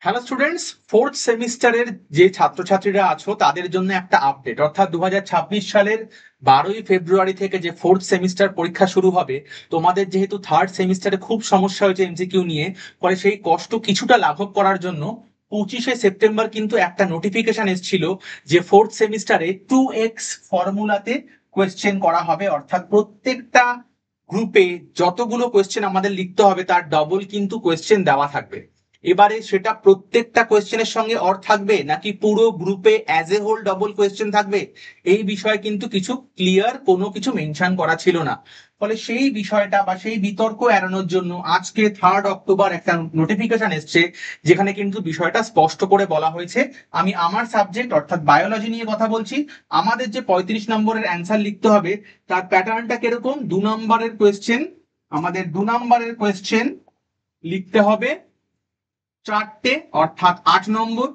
Hello students, fourth সেমিস্টারের যে ছাত্রছাত্রীরা আছো তাদের জন্য একটা আপডেট। অর্থাৎ 2026 সালের 12ই ফেব্রুয়ারি থেকে যে ফোর্থ সেমিস্টার পরীক্ষা শুরু হবে, তোমাদের যেহেতু থার্ড সেমিস্টারে খুব সমস্যা হয়েছে এমসিকিউ নিয়ে, ফলে সেই কষ্ট কিছুটা লাঘব করার জন্য 25শে সেপ্টেম্বর কিন্তু একটা নোটিফিকেশন এসেছিল যে ফোর্থ সেমিস্টারে 2x ফর্মুলাতে কোয়েশ্চেন করা হবে। অর্থাৎ প্রত্যেকটা গ্রুপে যতগুলো কোয়েশ্চেন আমাদের লিখতে হবে তার ডবল কিন্তু কোয়েশ্চেন দেওয়া থাকবে। এবারে সেটা প্রত্যেকটা কোয়েশ্চেনের সঙ্গে অর থাকবে নাকি পুরো গ্রুপে as a whole double question থাকবে, এই বিষয়ে কিন্তু কিছু ক্লিয়ার কোনো কিছু মেনশন করা ছিল না। ফলে সেই বিষয়টা বা সেই বিতর্ক এড়ানোর জন্য আজকে 3 অক্টোবর একটা নোটিফিকেশন এসছে, যেখানে কিন্তু বিষয়টা স্পষ্ট করে বলা হয়েছে। আমি আমার সাবজেক্ট অর্থাৎ বায়োলজি নিয়ে কথা বলছি। আমাদের যে 35 নম্বরের অ্যান্সার লিখতে হবে তার প্যাটার্নটা কিরকম, 2 নম্বরের কোয়েশ্চেন, আমাদের 2 নম্বরের কোয়েশ্চেন লিখতে হবে 4টে অর্থাৎ 8 নম্বর।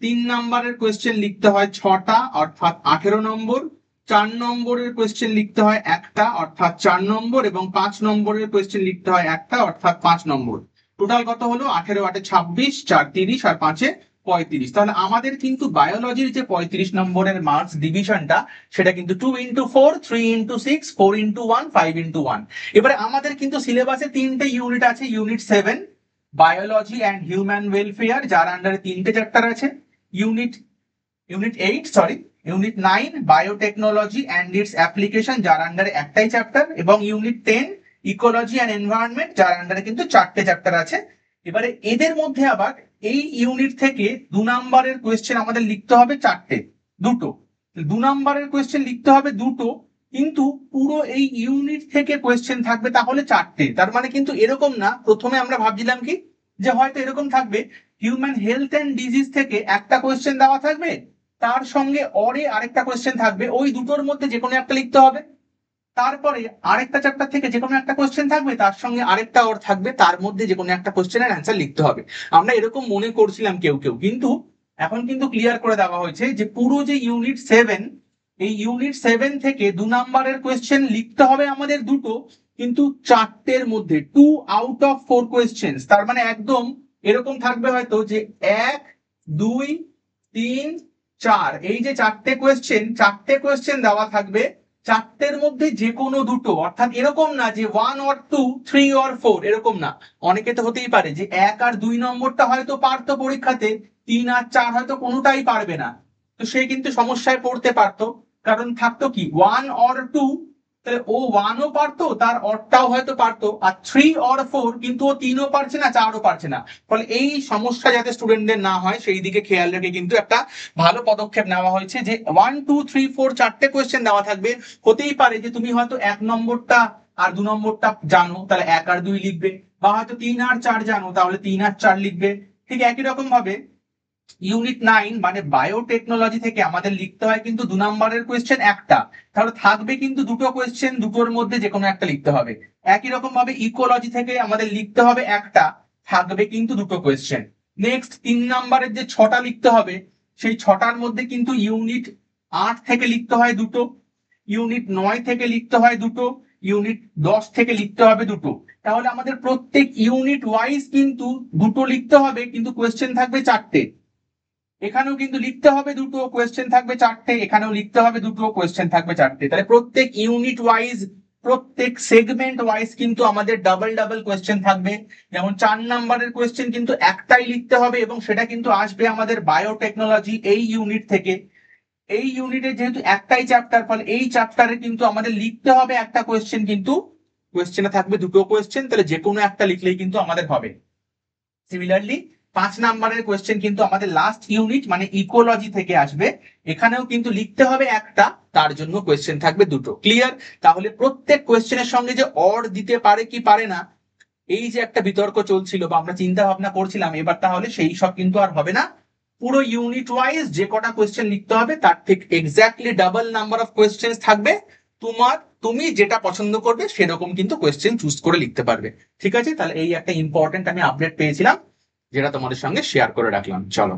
3 নম্বরের কোয়েশ্চেন লিখতে হয় 6টা অর্থাৎ 18 নম্বর। 4 নম্বরের কোয়েশ্চেন লিখতে হয় একটা অর্থাৎ 4 নম্বর, এবং 5 নম্বরের কোয়েশ্চেন লিখতে হয় একটা অর্থাৎ 5 নম্বর। টোটাল কত হলো? 18 8 26, 4 30 আর 5 35। তাহলে আমাদের কিন্তু বায়োলজির যে 35 নম্বরের মার্কস ডিভিশনটা, সেটা কিন্তু 2 × 4, 3 × 6, 4 × 1, 5 × 1। এবারে আমাদের কিন্তু সিলেবাসে 3টে ইউনিট আছে। Unit 7 biology and human welfare, যার আন্ডারে 3টে চ্যাপ্টার আছে। Unit unit 8 sorry unit 9 biotechnology and it's application, যার আন্ডারে একটাই চ্যাপ্টার। এবং ইউনিট 10 ইকোলজি অ্যান্ড এনভায়রনমেন্ট, যার আন্ডারে কিন্তু 4টে চ্যাপ্টার আছে। এবারে এদের মধ্যে আবার এই ইউনিট থেকে 2 নম্বরের কোয়েশ্চেন আমাদের লিখতে হবে 4টে, দুটো। 2 নম্বরের কোয়েশ্চেন লিখতে হবে দুটো, কিন্তু পুরো এই ইউনিট থেকে কোয়েশ্চেন থাকবে তাহলে 4টে। তার মানে কিন্তু এরকম না, প্রথমে আমরা ভাবছিলাম কি যে হয়তো এরকম থাকবে, হিউম্যান হেলথ এন্ড ডিজিজ থেকে একটা কোয়েশ্চেন দেওয়া থাকবে, তার সঙ্গে অরে আরেকটা কোয়েশ্চেন থাকবে, ওই দুটোর মধ্যে যে কোনো একটা লিখতে হবে। তারপরে আরেকটা চ্যাপ্টার থেকে যে কোনো একটা কোয়েশ্চেন থাকবে, তার সঙ্গে আরেকটা অর থাকবে, তার মধ্যে যে কোনো একটা কোয়েশ্চেনের অ্যান্সার লিখতে হবে। আমরা এরকম মনে করছিলাম কেউ কেউ, কিন্তু এখন কিন্তু ক্লিয়ার করে দেওয়া হয়েছে যে পুরো যে ইউনিট 7, এই ইউনিট 7 থেকে 2 নম্বরের কোয়েশ্চেন লিখতে হবে আমাদের দুটো, কিন্তু 4টের মধ্যে 2 out of 4 কোয়েশ্চেন। তার মানে একদম এরকম থাকবে হয়তো যে 1 2 3 4, এই যে 4টে কোয়েশ্চেন দেওয়া থাকবে, 4টের মধ্যে যে কোনো দুটো। অর্থাৎ এরকম না যে 1 or 2, 3 or 4, এরকম না। অনেকে তো হতেই পারে যে 1 আর 2 নম্বরটা হয়তো পারতো পরীক্ষাতে, 3 আর 4 হয়তো কোনোটাই পারবে না, তো সে কিন্তু সমস্যায় পড়তে পারতো। কারণ থাকতো কি 1 or 2, তাহলে ও 1ও পারতো, তার অরটাও হয়তো পারতো, আর 3 or 4 কিন্তু ও 3ও পারছে না, 4ও পারছে না। ফলে এই সমস্যা যাতে স্টুডেন্টদের না হয় সেই দিকে খেয়াল রেখে কিন্তু একটা ভালো পদক্ষেপ নেওয়া হয়েছে যে 1 2 3 4 4টে কোয়েশ্চেন দেওয়া থাকবে। হতেই পারে যে তুমি হয়তো 1 নম্বরটা আর 2 নম্বরটা জানো, তাহলে 1 আর 2 লিখবে, বা হয়তো 3 আর 4 জানো, তাহলে 3 আর 4 লিখবে। ঠিক একই রকম ভাবে ইউনিট 9 মানে বায়োটেকনোলজি থেকে আমাদের লিখতে হয় কিন্তু 2 নম্বরের কোয়েশ্চেন একটা, তাহলে থাকবে কিন্তু দুটো কোয়েশ্চেন, দুটোর মধ্যে যে কোনো একটা লিখতে হবে। একই রকম ভাবে ইকোলজি থেকে আমাদের লিখতে হবে একটা, থাকবে কিন্তু দুটো কোয়েশ্চেন। নেক্সট 3 নম্বরের যে 6টা লিখতে হবে, সেই 6টার মধ্যে কিন্তু ইউনিট 8 থেকে লিখতে হয় দুটো, ইউনিট 9 থেকে লিখতে হয় দুটো, ইউনিট 10 থেকে লিখতে হবে দুটো। তাহলে আমাদের প্রত্যেক ইউনিট ওয়াইজ কিন্তু দুটো লিখতে হবে, কিন্তু কোয়েশ্চেন থাকবে 4টে। এখানেও কিন্তু লিখতে হবে দুটো, কোয়েশ্চেন থাকবে 4টে, এখানেও লিখতে হবে দুটো, কোয়েশ্চেন থাকবে 4টে। তাহলে প্রত্যেক ইউনিট ওয়াইজ, প্রত্যেক সেগমেন্ট ওয়াইজ কিন্তু আমাদের ডাবল ডাবল কোয়েশ্চেন থাকবে। যেমন 4 নম্বরের কোয়েশ্চেন কিন্তু একটাই লিখতে হবে, এবং সেটা কিন্তু আসবে আমাদের বায়োটেকনোলজি এই ইউনিট থেকে। এই ইউনিটে যেহেতু একটাই চ্যাপ্টার, ফলে এই চ্যাপ্টারে কিন্তু আমাদের লিখতে হবে একটা কোয়েশ্চেন, কিন্তু কোয়েশ্চেনে থাকবে দুটো কোয়েশ্চেন, তাহলে যে কোনো একটা লিখলেই কিন্তু আমাদের হবে। সিমিলারলি 5 নম্বরের কোয়েশ্চেন কিন্তু আমাদের লাস্ট ইউনিট মানে ইকোলজি থেকে আসবে, এখানেও কিন্তু লিখতে হবে একটা, তার জন্য কোয়েশ্চেন থাকবে দুটো। ক্লিয়ার? তাহলে প্রত্যেক কোয়েশ্চেনের সঙ্গে যে অর দিতে পারে কি পারে না, এই যে একটা বিতর্ক চলছিল বা আমরা চিন্তা ভাবনা করছিলাম, এবার তাহলে সেই সব কিন্তু আর হবে না। পুরো ইউনিট ওয়াইজ যে কটা কোয়েশ্চেন লিখতে হবে তার ঠিক exactly double number of question থাকবে। তুমি যেটা পছন্দ করবে সেরকম কিন্তু কোয়েশ্চেন চুজ করে লিখতে পারবে। ঠিক আছে? তাহলে এই একটা ইম্পর্টেন্ট আমি আপডেট পেয়েছিলাম, যেটা তোমাদের সঙ্গে শেয়ার করে রাখলাম। চলো।